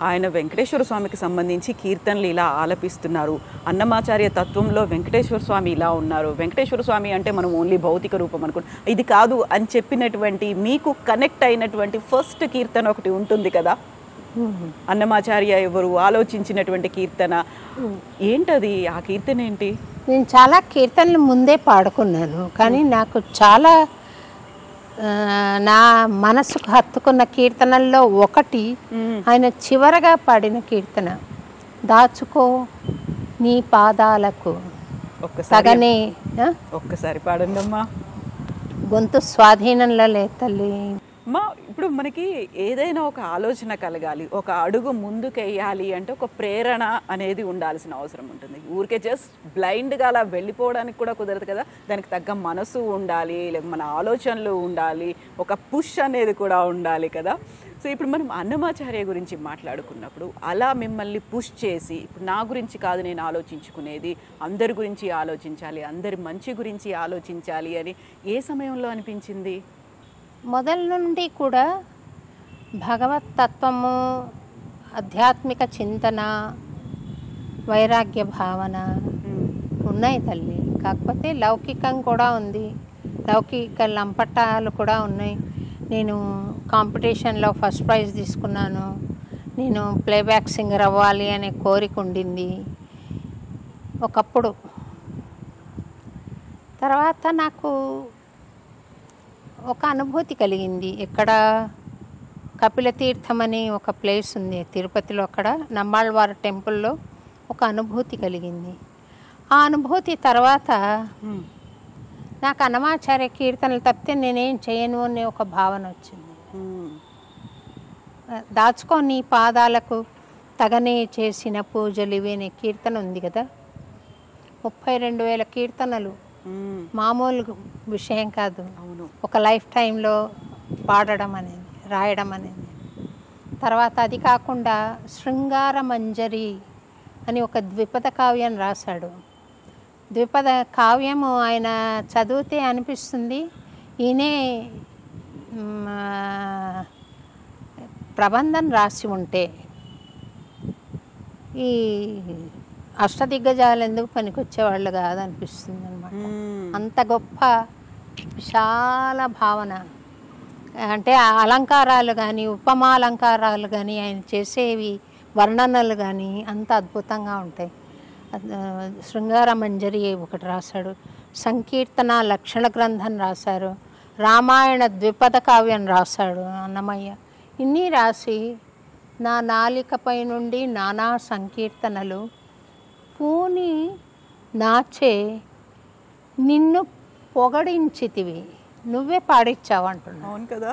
ఆయన వెంకటేశ్వర స్వామికి సంబంధించి కీర్తనలు ఇలా ఆలపిస్తున్నారు. అన్నమాచార్య తత్వంలో వెంకటేశ్వర స్వామి ఇలా ఉన్నారు. వెంకటేశ్వర స్వామి అంటే మనం ఓన్లీ భౌతిక రూపం అనుకుంటాం, ఇది కాదు అని చెప్పినటువంటి మీకు కనెక్ట్ అయినటువంటి ఫస్ట్ కీర్తన ఒకటి ఉంటుంది కదా, అన్నమాచార్య ఎవరు ఆలోచించినటువంటి కీర్తన ఏంటది? ఆ కీర్తన ఏంటి? నేను చాలా కీర్తనలు ముందే పాడుకున్నాను, కానీ నాకు చాలా నా మనసుకు హత్తుకున్న కీర్తనల్లో ఒకటి ఆయన చివరగా పాడిన కీర్తన, దాచుకో నీ పాదాలకు తగనే. ఒక్కసారి పాడండి అమ్మా. గొంతు స్వాధీనంలో లే తల్లి. అమ్మా ఇప్పుడు మనకి ఏదైనా ఒక ఆలోచన కలగాలి, ఒక అడుగు ముందుకెయ్యాలి అంటే ఒక ప్రేరణ అనేది ఉండాల్సిన అవసరం ఉంటుంది. ఊరికే జస్ట్ బ్లైండ్గా అలా వెళ్ళిపోవడానికి కూడా కుదరదు కదా, దానికి తగ్గ మనసు ఉండాలి, లేక మన ఆలోచనలు ఉండాలి, ఒక పుష్ అనేది కూడా ఉండాలి కదా. సో ఇప్పుడు మనం అన్నమాచార్య గురించి మాట్లాడుకున్నప్పుడు అలా మిమ్మల్ని పుష్ చేసి, ఇప్పుడు నా గురించి కాదు నేను ఆలోచించుకునేది, అందరి గురించి ఆలోచించాలి, అందరి మంచి గురించి ఆలోచించాలి అని ఏ సమయంలో అనిపించింది? మొదల నుండి కూడా భగవత్ తత్వము, ఆధ్యాత్మిక చింతన, వైరాగ్య భావన ఉన్నాయి తల్లి. కాకపోతే లౌకికం కూడా ఉంది, లౌకిక లంపటాలు కూడా ఉన్నాయి. నేను కాంపిటీషన్లో ఫస్ట్ ప్రైజ్ తీసుకున్నాను, నేను ప్లేబ్యాక్ సింగర్ అవ్వాలి అనే కోరిక ఉండింది ఒకప్పుడు. తర్వాత నాకు ఒక అనుభూతి కలిగింది. ఇక్కడ కపిలతీర్థం అని ఒక ప్లేస్ ఉంది తిరుపతిలో, అక్కడ నమ్మాళ్ళవారి టెంపుల్లో ఒక అనుభూతి కలిగింది. ఆ అనుభూతి తర్వాత నాకు అన్నమాచార్య కీర్తనలు తప్పితే నేనేం చేయను అనే ఒక భావన వచ్చింది. దాచుకో నీ పాదాలకు తగనే చేసిన పూజలు ఇవి అనే కీర్తన ఉంది కదా, 32,000 కీర్తనలు మామూలు విషయం కాదు. ఒక లైఫ్ టైంలో పాడడం అనేది, రాయడం అనేది. తర్వాత అది కాకుండా శృంగార మంజరి అని ఒక ద్విపద కావ్యం రాశాడు. ద్విపద కావ్యము ఆయన చదివితే అనిపిస్తుంది ఈయనే ప్రబంధం రాసి ఉంటే ఈ అష్టదిగ్గజాలు ఎందుకు పనికొచ్చేవాళ్ళు కాదనిపిస్తుంది అనమాట. అంత గొప్ప విశాల భావన. అంటే అలంకారాలు కానీ, ఉపమాలంకారాలు కానీ, ఆయన చేసేవి వర్ణనలు కానీ అంత అద్భుతంగా ఉంటాయి. శృంగార మంజరి ఒకటి రాశాడు, సంకీర్తన లక్షణ గ్రంథం రాశారు, రామాయణ ద్విపద కావ్యం రాశాడు అన్నమయ్య. ఇన్ని రాసి నా నాలికపై నుండి నానా సంకీర్తనలు పూని నాచే నిన్ను పొగడించితివి, నువ్వే పాడిచ్చావు అంటున్నా. అవును కదా.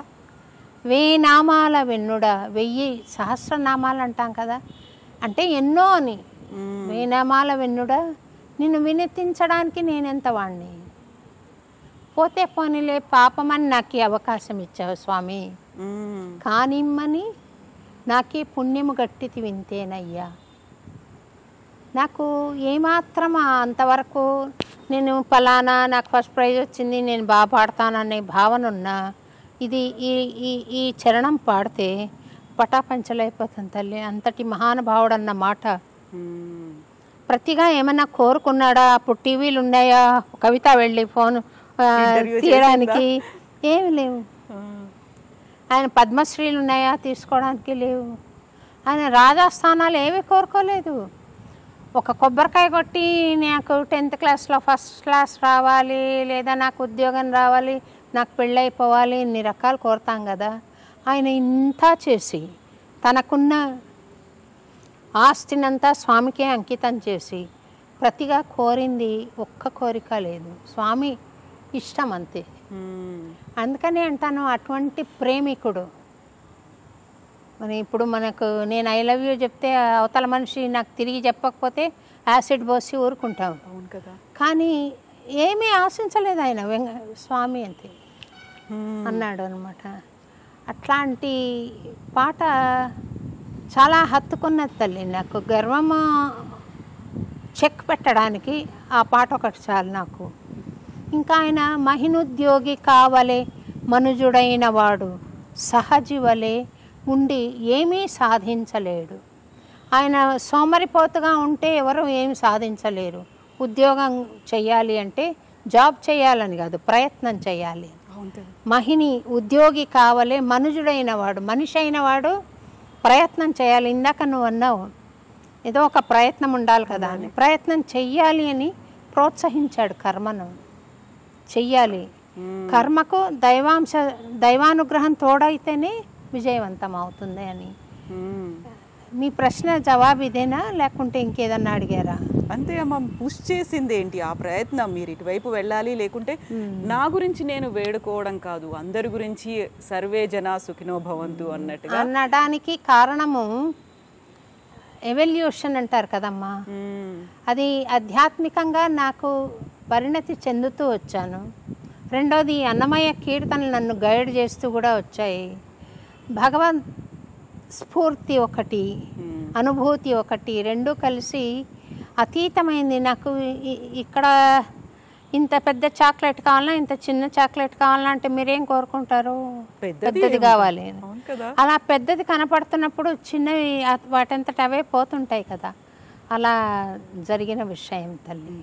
1000 నామాల వెన్నుడా, 1000 సహస్రనామాలు అంటాం కదా, అంటే ఎన్నో అని. 1000 నామాల వెన్నుడా నిన్ను వినతించడానికి నేనెంత వాణ్ణి, పోతే పోనీలే పాపమని నాకు అవకాశం ఇచ్చావు స్వామి, కానిమ్మని నాకే పుణ్యము గట్టితి వింతేనయ్యా. నాకు ఏమాత్రం అంతవరకు నేను ఫలానా నాకు ఫస్ట్ ప్రైజ్ వచ్చింది నేను బాగా పాడతాననే భావన ఉన్నా, ఇది ఈ ఈ ఈ చరణం పాడితే పటాపంచలైపోతుంది తల్లి. అంతటి మహానుభావుడు అన్న మాట. ప్రతిగా ఏమన్నా కోరుకున్నాడా? అప్పుడు టీవీలు ఉన్నాయా కవిత వెళ్ళి ఫోన్ తీయడానికి? ఏమి లేవు. ఆయన పద్మశ్రీలు ఉన్నాయా తీసుకోవడానికి? లేవు. ఆయన రాజాస్థానాలు ఏవి కోరుకోలేదు. ఒక కొబ్బరికాయ కొట్టి నాకు 10th క్లాస్లో ఫస్ట్ క్లాస్ రావాలి, లేదా నాకు ఉద్యోగం రావాలి, నాకు పెళ్ళైపోవాలి, ఇన్ని రకాలు కోరుతాం కదా. ఆయన ఇంత చేసి తనకున్న ఆస్తినంతా స్వామికే అంకితం చేసి ప్రతిగా కోరింది ఒక్క కోరిక లేదు, స్వామి ఇష్టం అంతే. అందుకని అంటాను అటువంటి ప్రేమికుడు. మరి ఇప్పుడు మనకు నేను ఐ లవ్ యూ చెప్తే అవతల మనిషి నాకు తిరిగి చెప్పకపోతే యాసిడ్ పోసి ఊరుకుంటాం. అవును కదా. కానీ ఏమీ ఆశించలేదు ఆయన, స్వామి అంతే అన్నాడు అనమాట. అట్లాంటి పాట చాలా హత్తుకున్నది తల్లి. నాకు గర్వము చెక్ పెట్టడానికి ఆ పాట ఒకటి చాలు నాకు. ఇంకా ఆయన మహినుద్యోగి కావలే మనుజుడైన వాడు సహజీవలే ఉండి ఏమీ సాధించలేడు. ఆయన సోమరిపోతుగా ఉంటే ఎవరు ఏమి సాధించలేరు. ఉద్యోగం చెయ్యాలి అంటే జాబ్ చేయాలని కాదు, ప్రయత్నం చేయాలి. మహిని ఉద్యోగి కావలే మనుజుడైన వాడు, మనిషి అయిన వాడు ప్రయత్నం చేయాలి. ఇందాక నువ్వు అన్నావు ఏదో ఒక ప్రయత్నం ఉండాలి కదా అని, ప్రయత్నం చెయ్యాలి అని ప్రోత్సహించాడు. కర్మను చెయ్యాలి, కర్మకు దైవానుగ్రహం తోడైతేనే విజయవంతం అవుతుంది అని. మీ ప్రశ్న జవాబు ఇదేనా లేకుంటే ఇంకేదన్నా అడిగారా? అంతే అమ్మ. పుష్ చేసింది ఏంటి ఆ ప్రయత్నం? మీరు ఇటువైపు వెళ్ళాలి, లేకుంటే నా గురించి నేను వేడుకోవడం కాదు, అందరి గురించి సర్వే జనా సుఖినో భవంతు అన్నట్టుగా అనడానికి కారణము ఎవల్యూషన్ అంటారు కదమ్మా. అది ఆధ్యాత్మికంగా నాకు పరిణతి చెందుతూ వచ్చాను. రెండోది అన్నమయ్య కీర్తనలు నన్ను గైడ్ చేస్తూ కూడా వచ్చాయి. భగవన్ స్ఫూర్తి ఒకటి, అనుభూతి ఒకటి, రెండు కలిసి అతీతమైంది. నాకు ఇక్కడ ఇంత పెద్ద చాక్లెట్ కావాలన్నా, ఇంత చిన్న చాక్లెట్ కావాలన్నా అంటే మీరేం కోరుకుంటారు? పెద్దది కావాలి. అలా పెద్దది కనపడుతున్నప్పుడు చిన్నవి వాటంతట అవే పోతుంటాయి కదా. అలా జరిగిన విషయం తల్లి.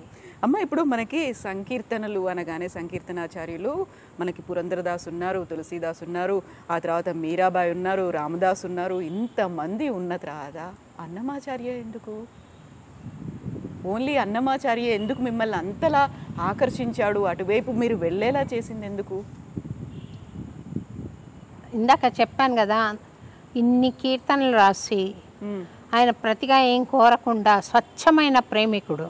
అమ్మ, ఇప్పుడు మనకి సంకీర్తనలు అనగానే సంకీర్తనాచార్యులు మనకి పురంధరదాస్ ఉన్నారు, తులసీదాస్ ఉన్నారు, ఆ తర్వాత మీరాబాయి ఉన్నారు, రామదాస్ ఉన్నారు. ఇంతమంది ఉన్న తర్వాత అన్నమాచార్య ఎందుకు? ఓన్లీ అన్నమాచార్య ఎందుకు మిమ్మల్ని అంతలా ఆకర్షించాడు? అటువైపు మీరు వెళ్ళేలా చేసింది ఎందుకు? ఇందాక చెప్పాను కదా, ఇన్ని కీర్తనలు రాసి ఆయన ప్రతిగా ఏం కోరకుండా స్వచ్ఛమైన ప్రేమికుడు.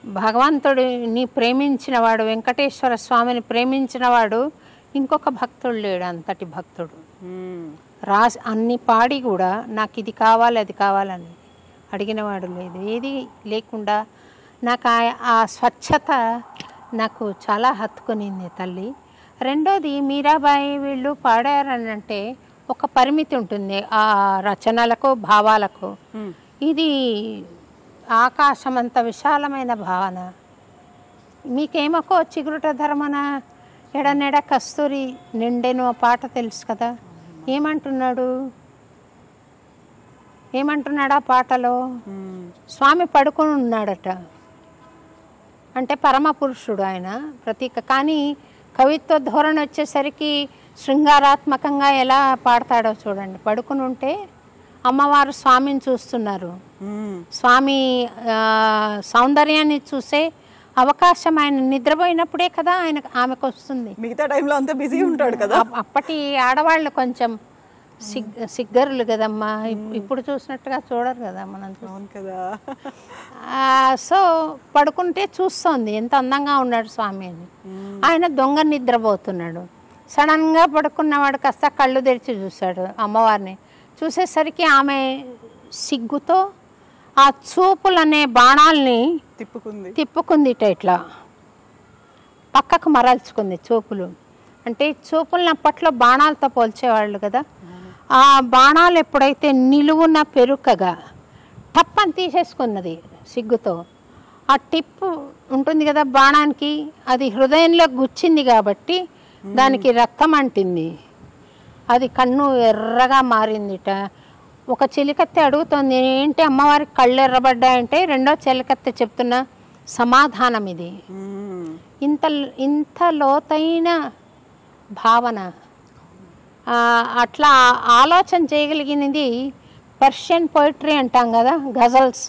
భగవంతుడిని ప్రేమించినవాడు, వెంకటేశ్వర స్వామిని ప్రేమించినవాడు ఇంకొక భక్తుడు లేడు. అంతటి భక్తుడు రాసి అన్ని పాడి కూడా నాకు ఇది కావాలి అది కావాలని అడిగినవాడు లేదు. ఏది లేకుండా నాకు ఆ స్వచ్ఛత నాకు చాలా హత్తుకునింది తల్లి. రెండోది మీరాబాయి వీళ్ళు పాడారని అంటే ఒక పరిమితి ఉంటుంది ఆ రచనలకు, భావాలకు. ఇది ఆకాశం అంత విశాలమైన భావన. మీకేమొకో చిగురుట ధర్మన ఎడనెడ కస్తూరి నిండెను ఆ పాట తెలుసు కదా. ఏమంటున్నాడు ఆ పాటలో? స్వామి పడుకొని ఉన్నాడట, అంటే పరమ పురుషుడు ఆయన ప్రతీక. కానీ కవిత్వ ధోరణి వచ్చేసరికి శృంగారాత్మకంగా ఎలా పాడతాడో చూడండి. పడుకుని ఉంటే అమ్మవారు స్వామిని చూస్తున్నారు. స్వామి సౌందర్యాన్ని చూసే అవకాశం ఆయన నిద్రపోయినప్పుడే కదా ఆమెకు వస్తుంది. మిగతా టైంలో అంతా బిజీ ఉంటాడు కదా. అప్పటి ఆడవాళ్ళు కొంచెం సిగ్గరులు కదమ్మా, ఇప్పుడు చూసినట్టుగా చూడరు కదా మనం కదా. సో పడుకుంటే చూస్తోంది ఎంత అందంగా ఉన్నాడు స్వామి అని. ఆయన దొంగ నిద్రపోతున్నాడు. సడన్గా పడుకున్నవాడు కాస్త కళ్ళు తెరిచి చూశాడు అమ్మవారిని. చూసేసరికి ఆమె సిగ్గుతో ఆ చూపులనే బాణాలని తిప్పుకుంది ఇట్లా పక్కకు మరల్చుకుంది చూపులు. అంటే చూపులను అప్పట్లో బాణాలతో పోల్చేవాళ్ళు కదా. ఆ బాణాలు ఎప్పుడైతే నిలువున పెరుకగా టప్పని తీసేసుకున్నది సిగ్గుతో. ఆ టిప్పు ఉంటుంది కదా బాణానికి, అది హృదయంలో గుచ్చింది కాబట్టి దానికి రక్తం అంటింది. అది కన్ను ఎర్రగా మారిందిట. ఒక చెలికత్తె అడుగుతుంది, ఏంటి అమ్మవారికి కళ్ళు ఎర్రబడ్డాయంటే రెండో చెలికత్తె చెప్తున్న సమాధానం ఇది. ఇంత లోతైన భావన, అట్లా ఆలోచన చేయగలిగినది పర్షియన్ పోయిటరీ అంటాం కదా, గజల్స్,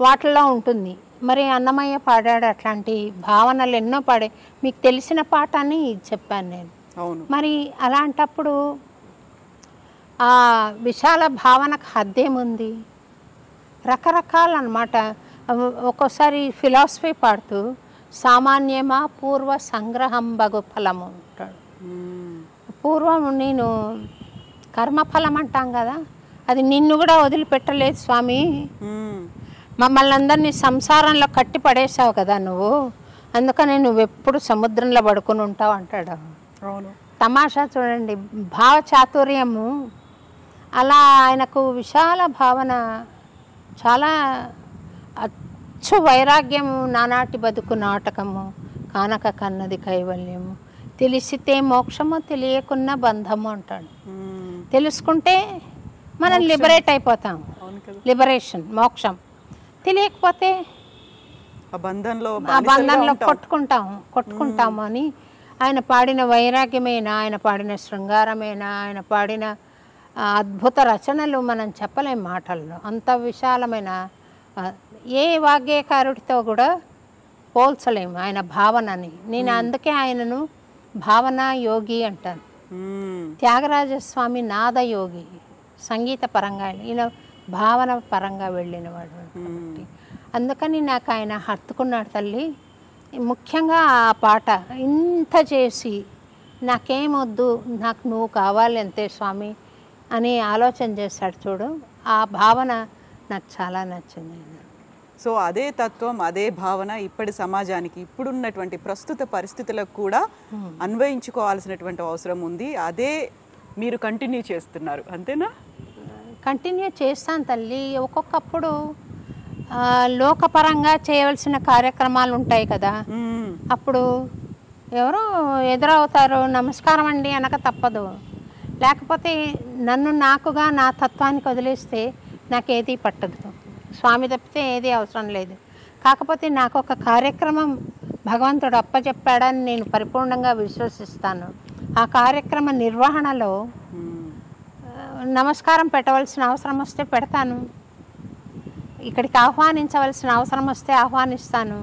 వాటిల్లో ఉంటుంది. మరి అన్నమయ్య పాడాడు అట్లాంటి భావనలు ఎన్నో పాడే. మీకు తెలిసిన పాట అని చెప్పాను నేను. మరి అలాంటప్పుడు ఆ విశాల భావనకు హద్దేముంది? రకరకాలన్నమాట. ఒక్కోసారి ఫిలాసఫీ పాడుతూ సామాన్యమా పూర్వ సంగ్రహం బగు ఫలము అంటాడు. పూర్వం నేను కర్మఫలం అంటాం కదా, అది నిన్ను కూడా వదిలిపెట్టలేదు స్వామి. మమ్మల్ని అందరినీ సంసారంలో కట్టి పడేసావు కదా నువ్వు, అందుకని నువ్వు ఎప్పుడు సముద్రంలో పడుకుని ఉంటావు అంటాడు. తమాషా చూడండి, భావ చాతుర్యము అలా ఆయనకు విశాల భావన, చాలా అచ్చు వైరాగ్యము, నానాటి బతుకు నాటకము, కానక కన్నది కైవల్యము, తెలిసితే మోక్షము తెలియకున్న బంధము అంటాడు. తెలుసుకుంటే మనం లిబరేట్ అయిపోతాం, లిబరేషన్ మోక్షం. తెలియకపోతే ఆ బంధంలో కొట్టుకుంటాము అని ఆయన పాడిన వైరాగ్యమైన, ఆయన పాడిన శృంగారమైన, ఆయన పాడిన అద్భుత రచనలు మనం చెప్పలేం మాటల్లో. అంత విశాలమైన ఏ వాగ్గేయకారుడితో కూడా పోల్చలేము ఆయన భావనని. నేను అందుకే ఆయనను భావనా యోగి అంటాను. త్యాగరాజస్వామి నాద యోగి, సంగీత పరంగా, ఈయన భావన పరంగా వెళ్ళినవాడు కాబట్టి అందుకని నాకు ఆయన హత్తుకున్నాడు తల్లి. ముఖ్యంగా ఆ పాట ఇంత చేసి నాకేమొద్దు, నాకు నువ్వు కావాలి అంతే స్వామి అని ఆలోచన చేశాడు చూడు, ఆ భావన నాకు చాలా నచ్చింది. సో అదే తత్వం, అదే భావన ఇప్పటి సమాజానికి, ఇప్పుడున్నటువంటి ప్రస్తుత పరిస్థితులకు కూడా అన్వయించుకోవాల్సినటువంటి అవసరం ఉంది. అదే మీరు కంటిన్యూ చేస్తున్నారు, అంతేనా? కంటిన్యూ చేస్తాను తల్లి. ఒక్కొక్కప్పుడు లోకపరంగా చేయవలసిన కార్యక్రమాలు ఉంటాయి కదా, అప్పుడు ఎవరో ఎదురవుతారు, నమస్కారం అండి అనక తప్పదు. లేకపోతే నన్ను నాకుగా నా తత్వానికి వదిలేస్తే నాకేది పట్టదు. స్వామి తప్పితే ఏది అవసరం లేదు. కాకపోతే నాకు ఒక కార్యక్రమం భగవంతుడు అప్పచెప్పాడని నేను పరిపూర్ణంగా విశ్వసిస్తాను. ఆ కార్యక్రమ నిర్వహణలో నమస్కారం పెట్టవలసిన అవసరం వస్తే పెడతాను, ఇక్కడికి ఆహ్వానించవలసిన అవసరం వస్తే ఆహ్వానిస్తాను,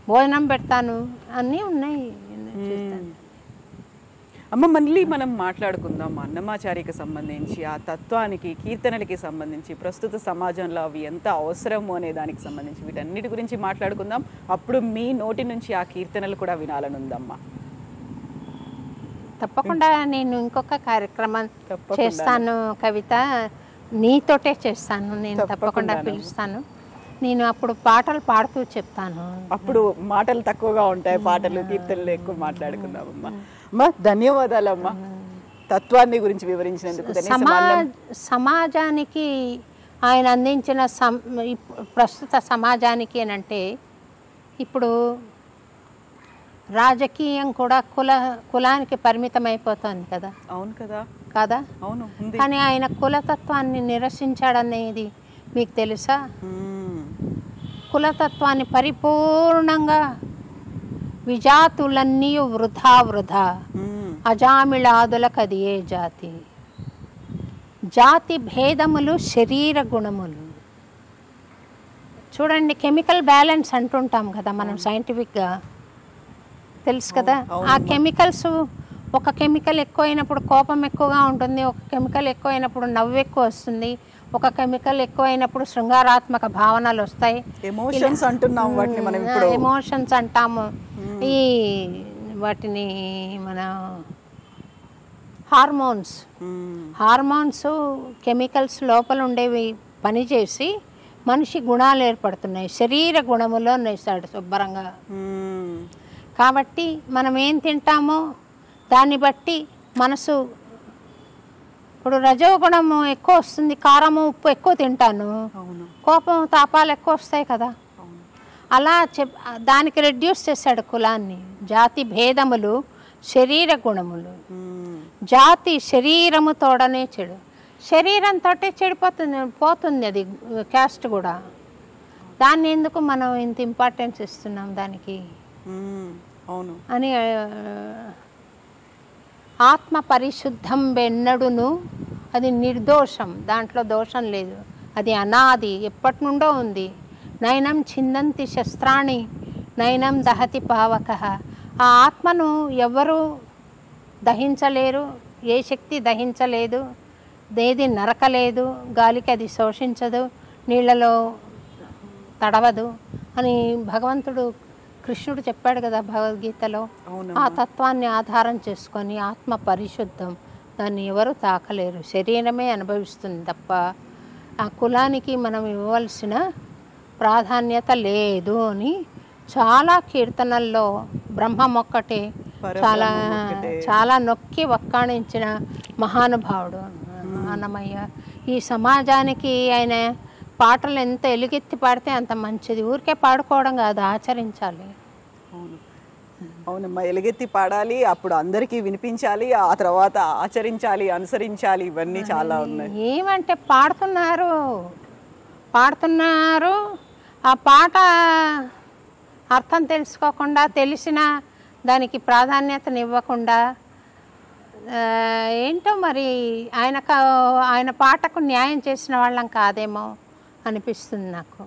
భోజనం పెడతాను, అన్నీ ఉన్నాయి. అమ్మ, మళ్ళీ మనం మాట్లాడుకుందాం అన్నమాచారికి సంబంధించి, ఆ తత్వానికి, కీర్తనలకి సంబంధించి, ప్రస్తుత సమాజంలో అవి ఎంత అవసరము అనే దానికి సంబంధించి వీటన్నిటి గురించి మాట్లాడుకుందాం. అప్పుడు మీ నోటి నుంచి ఆ కీర్తనలు కూడా వినాలని ఉందమ్మా. తప్పకుండా నేను ఇంకొక కార్యక్రమం చేస్తాను కవిత, నీతోటే చేస్తాను. నేను తప్పకుండా పిలుస్తాను. నేను అప్పుడు పాటలు పాడుతూ చెప్తాను. అప్పుడు మాటలు తక్కువగా ఉంటాయి, పాటలు కీర్తనలు ఎక్కువ మాట్లాడుకుందామమ్మా. అమ్మా, ధన్యవాదాలమ్మా తత్వాన్ని గురించి వివరించినందుకు. సమాజానికి ఆయన అందించిన ప్రస్తుత సమాజానికి అంటే ఇప్పుడు రాజకీయం కూడా కులానికి పరిమితం అయిపోతుంది కదా. అవును కదా. కదా, అవును. కానీ ఆయన కులతత్వాన్ని నిరసించాడనేది మీకు తెలుసా? కులతత్వాన్ని పరిపూర్ణంగా విజాతులన్నీ వృధా అజామిళాదులకు అది ఏ జాతి, జాతి భేదములు శరీర గుణములు. చూడండి, కెమికల్ బ్యాలెన్స్ అంటుంటాం కదా మనం సైంటిఫిక్గా, తెలుసు కదా. ఆ కెమికల్స్, ఒక కెమికల్ ఎక్కువైనప్పుడు కోపం ఎక్కువగా ఉంటుంది, ఒక కెమికల్ ఎక్కువైనప్పుడు నవ్వు ఎక్కువ వస్తుంది, ఒక కెమికల్ ఎక్కువైనప్పుడు శృంగారాత్మక భావనలు వస్తాయి. ఎమోషన్స్ అంటున్నాము వాటిని మనం ఇప్పుడు. ఎమోషన్స్ అంటాము. ఈ వాటిని మన హార్మోన్స్ కెమికల్స్ లోపల ఉండేవి పనిచేసి మనిషి గుణాలు ఏర్పడుతున్నాయి, శరీర గుణములో నేస్తాడు శుభ్రంగా. కాబట్టి మనం ఏం తింటామో దాన్ని బట్టి మనసు, ఇప్పుడు రజోగుణము ఎక్కువ వస్తుంది, కారము ఉప్పు ఎక్కువ తింటాను, కోపం తాపాలు ఎక్కువ వస్తాయి కదా. అలా దానికి రెడ్యూస్ చేశాడు కులాన్ని. జాతి భేదములు శరీర గుణములు. జాతి శరీరము తోడనే చెడు, శరీరంతో పోతుంది అది క్యాస్ట్ కూడా. దాన్ని ఎందుకు మనం ఇంత ఇంపార్టెన్స్ ఇస్తున్నాం దానికి అని. ఆత్మ పరిశుద్ధం వెన్నడును, అది నిర్దోషం, దాంట్లో దోషం లేదు, అది అనాది, ఎప్పటి నుండో ఉంది. నయనం చిందంతి శస్త్రాణి నయనం దహతి పావక. ఆ ఆత్మను ఎవరు దహించలేరు, ఏ శక్తి దహించలేదు, ఏది నరకలేదు, గాలికి అది శోషించదు, నీళ్లలో తడవదు అని భగవంతుడు కృష్ణుడు చెప్పాడు కదా భగవద్గీతలో. ఆ తత్వాన్ని ఆధారం చేసుకొని ఆత్మ పరిశుద్ధం, దాన్ని ఎవరు తాకలేరు, శరీరమే అనుభవిస్తుంది తప్ప ఆ కులానికి మనం ఇవ్వవలసిన ప్రాధాన్యత లేదు అని చాలా కీర్తనల్లో బ్రహ్మం ఒక్కటే చాలా చాలా నొక్కి వక్కాణించిన మహానుభావుడు అన్నమయ్య. ఈ సమాజానికి ఆయన పాటలు ఎంత ఎలుగెత్తి పాడితే అంత మంచిది. ఊరికే పాడుకోవడం కాదు, ఆచరించాలి. అవునమ్మా, ఎలుగెత్తి పాడాలి, అప్పుడు అందరికీ వినిపించాలి, ఆ తర్వాత ఆచరించాలి, అనుసరించాలి, ఇవన్నీ చాలా ఉన్నాయి. ఏమంటే పాడుతున్నారు, ఆ పాట అర్థం తెలుసుకోకుండా, తెలిసిన దానికి ప్రాధాన్యతనివ్వకుండా, ఏంటో మరి ఆయన పాటకు న్యాయం చేసిన వాళ్ళం కాదేమో అనిపిస్తుంది నాకు.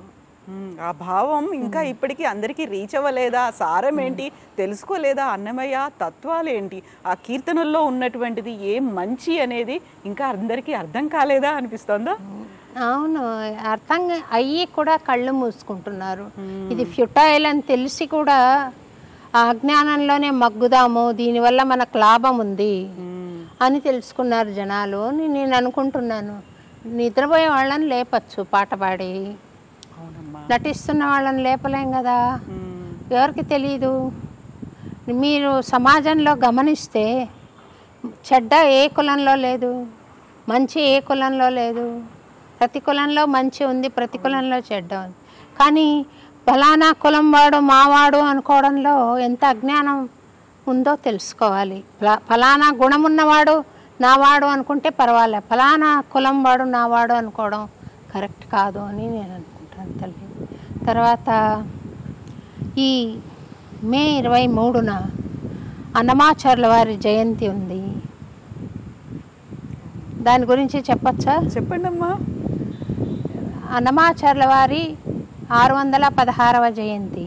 ఆ భావం ఇంకా ఇప్పటికీ అందరికీ రీచ్ అవ్వలేదా? సారం ఏంటి తెలుసుకోలేదా? అన్నమయ్య తత్వాలు ఏంటి, ఆ కీర్తనల్లో ఉన్నటువంటిది ఏం మంచి అనేది ఇంకా అందరికీ అర్థం కాలేదా అనిపిస్తుందా? అవును, అర్థం అయ్యి కూడా కళ్ళు మూసుకుంటున్నారు. ఇది ఫ్యూటైల్ అని తెలిసి కూడా ఆ అజ్ఞానంలోనే మగ్గుదాము, దీనివల్ల మనకు లాభం ఉంది అని తెలుసుకున్నారు జనాలు అని నేను అనుకుంటున్నాను. నిద్రపోయే వాళ్ళని లేపచ్చు పాట పాడి, నటిస్తున్న వాళ్ళని లేపలేం కదా, ఎవరికి తెలీదు. మీరు సమాజంలో గమనిస్తే చెడ్డ ఏ కులంలో లేదు, మంచి ఏ కులంలో లేదు. ప్రతి కులంలో మంచి ఉంది, ప్రతి కులంలో చెడ్డ ఉంది. కానీ ఫలానా కులం వాడు మావాడు అనుకోవడంలో ఎంత అజ్ఞానం ఉందో తెలుసుకోవాలి. ఫలానా గుణం ఉన్నవాడు నావాడు అనుకుంటే పర్వాలే, ఫలానా కులం వాడు నావాడు అనుకోవడం కరెక్ట్ కాదు అని నేను అనుకుంటాను తల్లి. తర్వాత ఈ మే 23న అన్నమాచార్యుల వారి జయంతి ఉంది. దాని గురించి చెప్పచ్చా? చెప్పండి అమ్మా. అన్నమాచార్యుల వారి 616వ జయంతి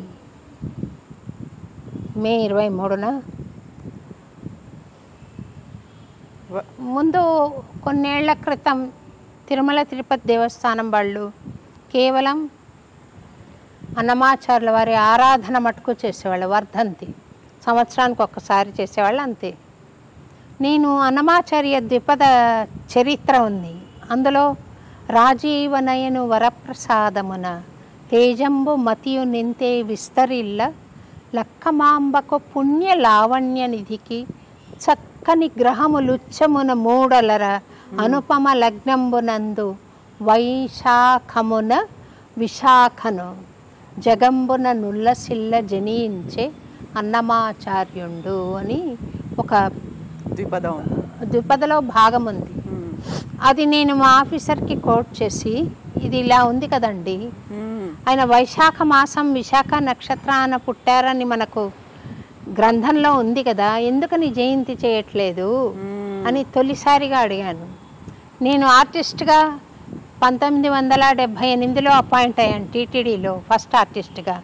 మే 23న. ముందు కొన్నేళ్ల క్రితం తిరుమల తిరుపతి దేవస్థానం వాళ్ళు కేవలం అన్నమాచార్యుల వారి ఆరాధన మటుకు చేసేవాళ్ళు, వర్ధంతి సంవత్సరానికి ఒక్కసారి చేసేవాళ్ళు అంతే. నేను అన్నమాచార్య ద్విపద చరిత్ర ఉంది, అందులో రాజీవనయను వరప్రసాదమున తేజంబు మతియు నింతే విస్తరిల్ల లక్కమాంబకు పుణ్య లావణ్య నిధికి చక్కని గ్రహములుచ్చమున మూడలర అనుపమ లగ్నంబునందు వైశాఖమున విశాఖను జగంబున నుల్లసిల్ల జనించే అన్నమాచార్యుండు అని ఒక ద్విపదలో భాగం ఉంది. అది నేను మా ఆఫీసర్కి కోట్ చేసి, ఇది ఇలా ఉంది కదండి, ఆయన వైశాఖ మాసం విశాఖ నక్షత్రాన పుట్టారని మనకు గ్రంథంలో ఉంది కదా, ఎందుకని జయంతి చేయట్లేదు అని తొలిసారిగా అడిగాను. నేను ఆర్టిస్ట్గా 1978లో అపాయింట్ అయ్యాను టీటీడీలో, ఫస్ట్ ఆర్టిస్ట్గా.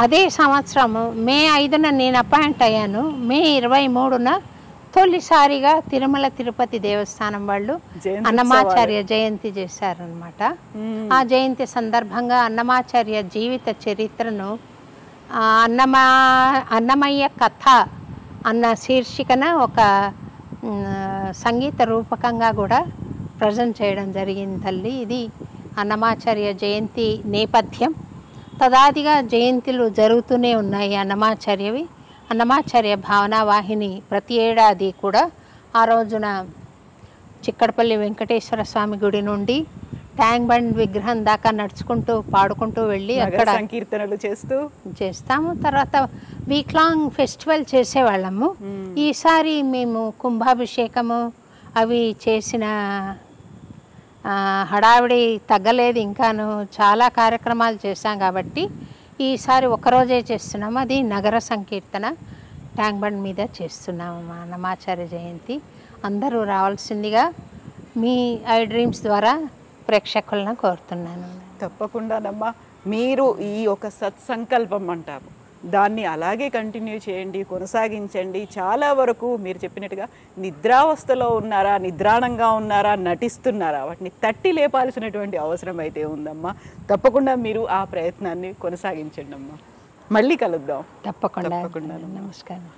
అదే సంవత్సరం మే 5న నేను అపాయింట్ అయ్యాను. మే 23న తొలిసారిగా తిరుమల తిరుపతి దేవస్థానం వాళ్ళు అన్నమాచార్య జయంతి చేశారనమాట. ఆ జయంతి సందర్భంగా అన్నమాచార్య జీవిత చరిత్రను అన్నమయ్య కథ అన్న శీర్షికన ఒక సంగీత రూపకంగా కూడా ప్రజెంట్ చేయడం జరిగింది తల్లి. ఇది అన్నమాచార్య జయంతి నేపథ్యం. తదాదిగా జయంతిలు జరుగుతూనే ఉన్నాయి అన్నమాచార్యవి. అన్నమాచార్య భావనా వాహిని ప్రతి ఏడాది కూడా ఆ రోజున చిక్కడపల్లి వెంకటేశ్వర స్వామి గుడి నుండి ట్యాంక్ బండ్ విగ్రహం దాకా నడుచుకుంటూ పాడుకుంటూ వెళ్ళి అక్కడ సంకీర్తనలు చేస్తాము. తర్వాత వీక్ లాంగ్ ఫెస్టివల్ చేసేవాళ్ళము. ఈసారి మేము కుంభాభిషేకము అవి చేసిన హడావిడి తగ్గలేదు, ఇంకాను చాలా కార్యక్రమాలు చేశాం కాబట్టి ఈసారి ఒకరోజే చేస్తున్నాము. అది నగర సంకీర్తన ట్యాంక్ బండ్ మీద చేస్తున్నాము మా అన్నమాచార్య జయంతి. అందరూ రావాల్సిందిగా మీ ఐ డ్రీమ్స్ ద్వారా ప్రేక్షకులను కోరుతున్నాను. తప్పకుండానమ్మా. మీరు ఈ ఒక సత్సంకల్పం అంటారు, దాన్ని అలాగే కంటిన్యూ చేయండి, కొనసాగించండి. చాలా వరకు మీరు చెప్పినట్టుగా నిద్రావస్థలో ఉన్నారా, నిద్రాణంగా ఉన్నారా, నటిస్తున్నారా, వాటిని తట్టి లేపాల్సినటువంటి అవసరం అయితే ఉందమ్మా. తప్పకుండా మీరు ఆ ప్రయత్నాన్ని కొనసాగించండి అమ్మా. మళ్ళీ కలుద్దాం. తప్పకుండా. నమస్కారం.